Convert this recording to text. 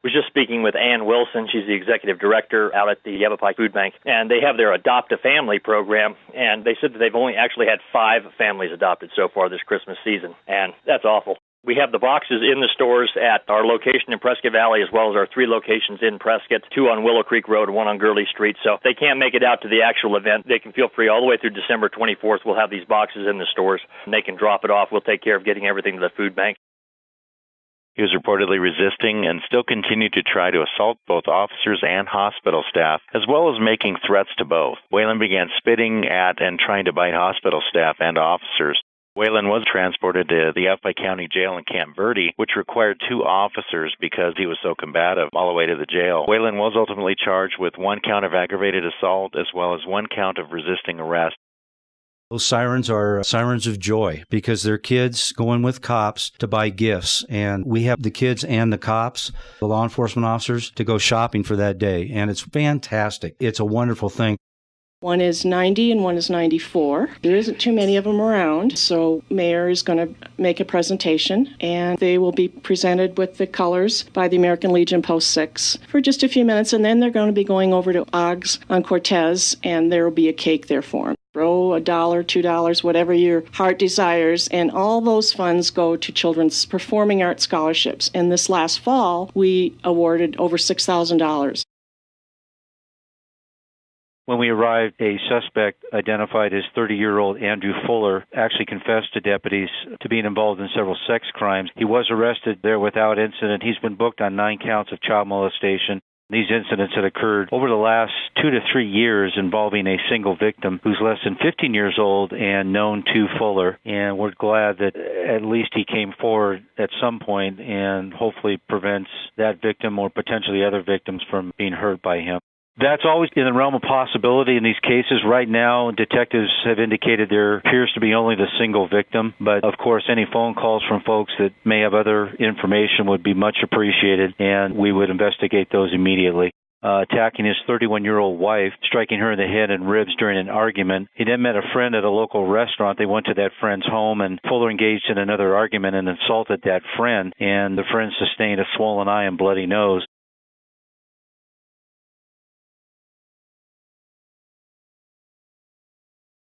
Was just speaking with Ann Wilson. She's the executive director out at the Yavapai Food Bank, and they have their Adopt a Family program, and they said that they've only actually had 5 families adopted so far this Christmas season, and that's awful. We have the boxes in the stores at our location in Prescott Valley, as well as our 3 locations in Prescott, 2 on Willow Creek Road, 1 on Gurley Street. So if they can't make it out to the actual event, they can feel free all the way through December 24th. We'll have these boxes in the stores, and they can drop it off. We'll take care of getting everything to the food bank. He was reportedly resisting and still continued to try to assault both officers and hospital staff, as well as making threats to both. Whalen began spitting at and trying to bite hospital staff and officers. Whalen was transported to the Yavapai County Jail in Camp Verde, which required 2 officers because he was so combative, all the way to the jail. Whalen was ultimately charged with 1 count of aggravated assault as well as 1 count of resisting arrest. Those sirens are sirens of joy because they're kids going with cops to buy gifts. And we have the kids and the cops, the law enforcement officers, to go shopping for that day. And it's fantastic. It's a wonderful thing. One is 90 and one is 94. There isn't too many of them around, so Mayor is going to make a presentation, and they will be presented with the colors by the American Legion Post 6 for just a few minutes, and then they're going to be going over to Oggs on Cortez, and there will be a cake there for them. Throw $1, $2, whatever your heart desires, and all those funds go to children's performing arts scholarships. And this last fall, we awarded over $6,000. When we arrived, a suspect identified as 30-year-old Andrew Fuller actually confessed to deputies to being involved in several sex crimes. He was arrested there without incident. He's been booked on 9 counts of child molestation. These incidents had occurred over the last 2 to 3 years involving a single victim who's less than 15 years old and known to Fuller. And we're glad that at least he came forward at some point and hopefully prevents that victim or potentially other victims from being hurt by him. That's always in the realm of possibility in these cases. Right now, detectives have indicated there appears to be only the single victim, but of course any phone calls from folks that may have other information would be much appreciated, and we would investigate those immediately. Attacking his 31-year-old wife, striking her in the head and ribs during an argument. He then met a friend at a local restaurant. They went to that friend's home, and Fuller engaged in another argument and insulted that friend, and the friend sustained a swollen eye and bloody nose.